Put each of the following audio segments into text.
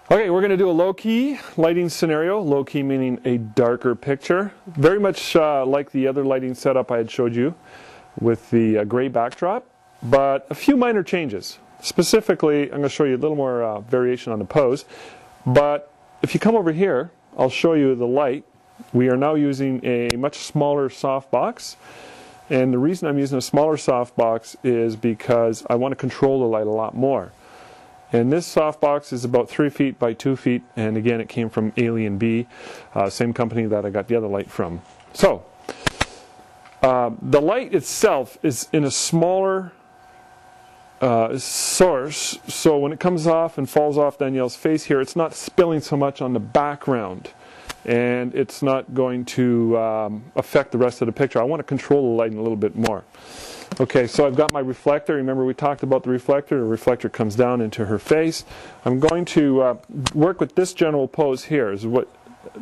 Okay, we're going to do a low-key lighting scenario. Low-key meaning a darker picture. Very much like the other lighting setup I had showed you with the gray backdrop, but a few minor changes. Specifically, I'm going to show you a little more variation on the pose. But if you come over here, I'll show you the light. We are now using a much smaller softbox. And the reason I'm using a smaller softbox is because I want to control the light a lot more. And this softbox is about 3 feet by 2 feet, and again it came from Alien Bee, same company that I got the other light from. So, the light itself is in a smaller source, so when it comes off and falls off Danielle's face here, it's not spilling so much on the background, and it's not going to affect the rest of the picture. I want to control the lighting a little bit more. Okay, so I've got my reflector. Remember we talked about the reflector. The reflector comes down into her face. I'm going to work with this general pose here. Is what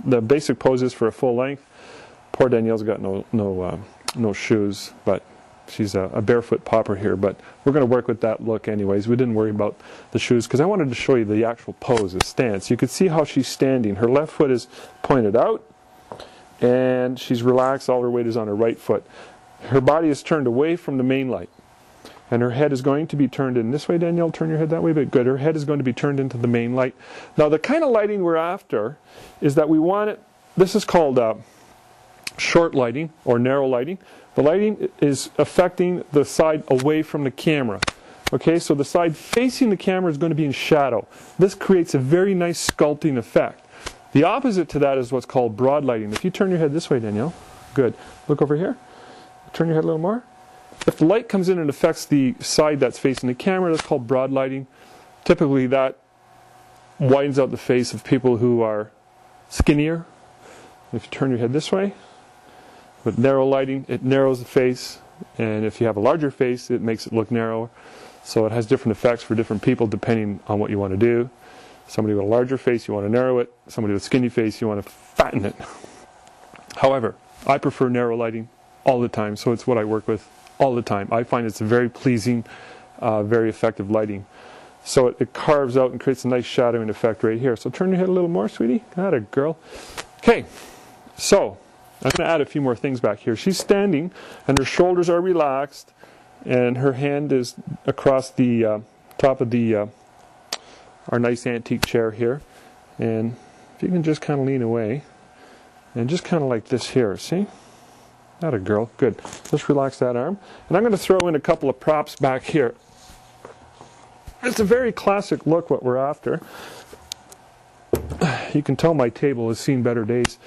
the basic pose is for a full length. Poor Danielle's got no shoes, but she's a barefoot popper here. But we're going to work with that look anyways. We didn't worry about the shoes because I wanted to show you the actual pose, the stance. You can see how she's standing. Her left foot is pointed out, and she's relaxed. All her weight is on her right foot. Her body is turned away from the main light, and her head is going to be turned in this way. Danielle, turn your head that way, but good. Her head is going to be turned into the main light. Now, the kind of lighting we're after is that we want it, this is called short lighting or narrow lighting. The lighting is affecting the side away from the camera. Okay, so the side facing the camera is going to be in shadow. This creates a very nice sculpting effect. The opposite to that is what's called broad lighting. If you turn your head this way, Danielle, good. Look over here. Turn your head a little more. If the light comes in and affects the side that's facing the camera, that's called broad lighting. Typically that widens out the face of people who are skinnier. If you turn your head this way, with narrow lighting, it narrows the face, and if you have a larger face, it makes it look narrower. So it has different effects for different people depending on what you want to do. Somebody with a larger face, you want to narrow it. Somebody with a skinny face, you want to fatten it. However, I prefer narrow lighting all the time, so it's what I work with all the time. I find it's a very pleasing, very effective lighting. So it carves out and creates a nice shadowing effect right here. So turn your head a little more, sweetie. Got it, girl. Okay, so I'm going to add a few more things back here. She's standing, and her shoulders are relaxed, and her hand is across the top of the our nice antique chair here. And if you can just kind of lean away, and just kind of like this here, see? That a girl. Good. Just relax that arm. And I'm going to throw in a couple of props back here. It's a very classic look what we're after. You can tell my table has seen better days.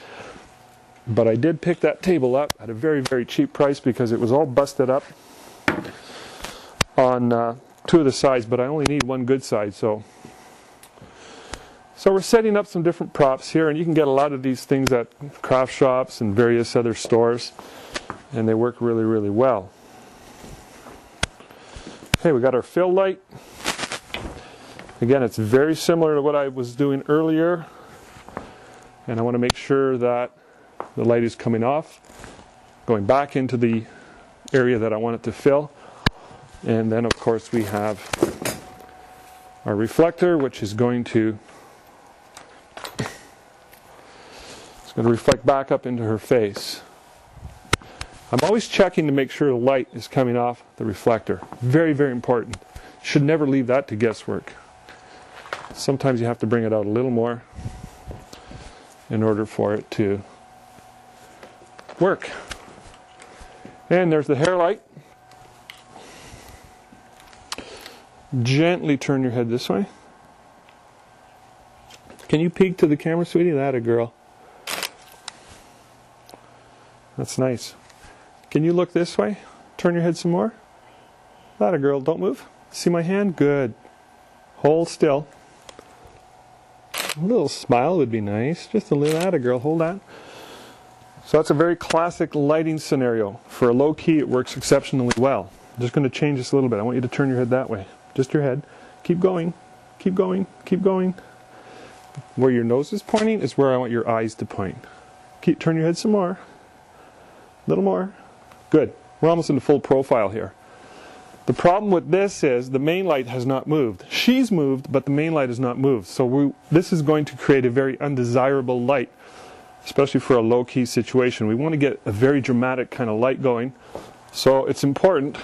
But I did pick that table up at a very, very cheap price because it was all busted up on two of the sides, but I only need one good side. So we're setting up some different props here, and you can get a lot of these things at craft shops and various other stores, and they work really, really well. Okay, we got our fill light. Again, it's very similar to what I was doing earlier, and I want to make sure that the light is coming off, going back into the area that I want it to fill, and then of course we have our reflector, which is going to reflect back up into her face. I'm always checking to make sure the light is coming off the reflector. Very, very important. Should never leave that to guesswork. Sometimes you have to bring it out a little more in order for it to work. And there's the hair light. Gently turn your head this way. Can you peek to the camera, sweetie? That a girl. That's nice. Can you look this way? Turn your head some more. That a girl. Don't move. See my hand? Good. Hold still. A little smile would be nice. Just a little. That a girl. Hold that. So that's a very classic lighting scenario. For a low key, it works exceptionally well. I'm just going to change this a little bit. I want you to turn your head that way. Just your head. Keep going. Keep going. Keep going. Where your nose is pointing is where I want your eyes to point. Turn your head some more. A little more. Good. We're almost in the full profile here. The problem with this is the main light has not moved. She's moved, but the main light has not moved. So this is going to create a very undesirable light, especially for a low-key situation. We want to get a very dramatic kind of light going. So it's important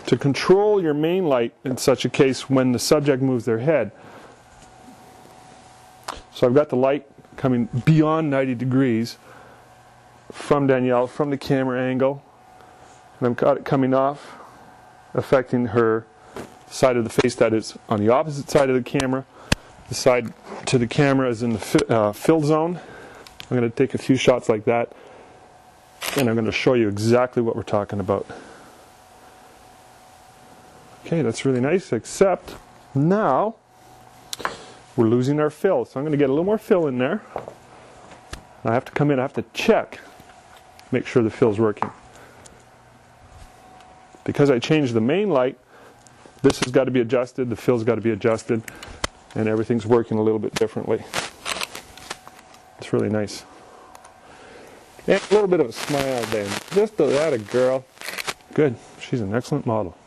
to control your main light in such a case when the subject moves their head. So I've got the light coming beyond 90 degrees from Danielle, from the camera angle. And I've got it coming off, affecting her side of the face that is on the opposite side of the camera. The side to the camera is in the fill zone. I'm going to take a few shots like that, and I'm going to show you exactly what we're talking about. Okay, that's really nice, except now we're losing our fill. So I'm going to get a little more fill in there. I have to come in, I have to check, make sure the fill's working. Because I changed the main light, this has got to be adjusted, the fill's got to be adjusted, and everything's working a little bit differently. It's really nice. And a little bit of a smile there. Just that a girl. Good. She's an excellent model.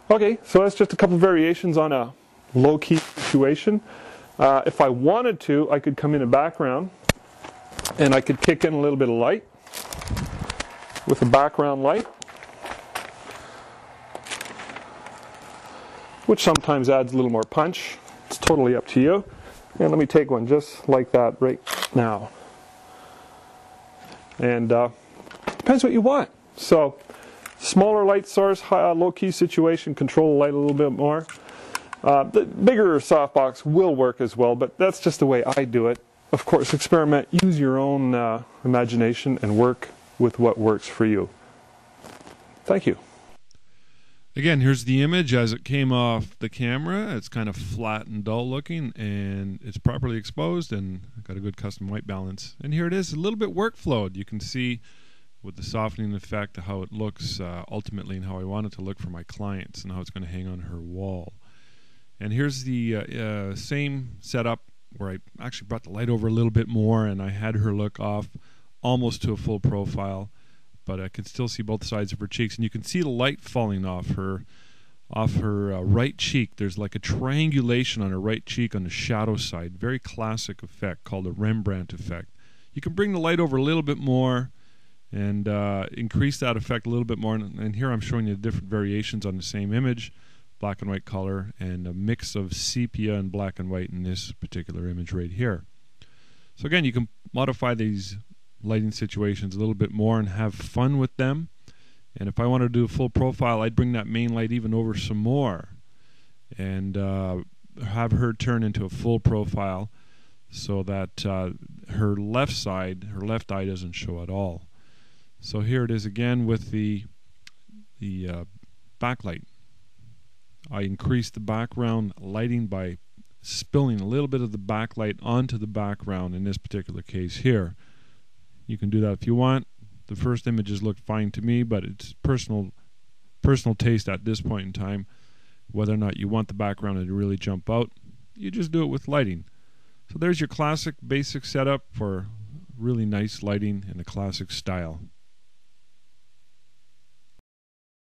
Okay, so that's just a couple of variations on a low-key situation. If I wanted to, I could come in the background, and I could kick in a little bit of light with a background light, which sometimes adds a little more punch. It's totally up to you. And let me take one just like that right now. And depends what you want. So, smaller light source, low-key situation, control the light a little bit more. The bigger softbox will work as well, but that's just the way I do it. Of course, experiment, use your own imagination, and work with what works for you. Thank you. Again, here's the image as it came off the camera. It's kind of flat and dull looking, and it's properly exposed, and I've got a good custom white balance. And here it is, a little bit workflowed. You can see with the softening effect how it looks ultimately, and how I want it to look for my clients, and how it's going to hang on her wall. And here's the same setup where I actually brought the light over a little bit more, and I had her look off almost to a full profile, but I can still see both sides of her cheeks, and you can see the light falling off her right cheek. There's like a triangulation on her right cheek on the shadow side. Very classic effect called a Rembrandt effect. You can bring the light over a little bit more and increase that effect a little bit more. And here I'm showing you the different variations on the same image, black and white color, and a mix of sepia and black and white in this particular image right here. So again, you can modify these lighting situations a little bit more and have fun with them. And if I want to do a full profile, I'd bring that main light even over some more and have her turn into a full profile so that her left side, her left eye doesn't show at all. So here it is again with the backlight. I increased the background lighting by spilling a little bit of the backlight onto the background in this particular case here. You can do that if you want. The first images look fine to me, but it's personal taste at this point in time. Whether or not you want the background to really jump out, you just do it with lighting. So there's your classic basic setup for really nice lighting in a classic style.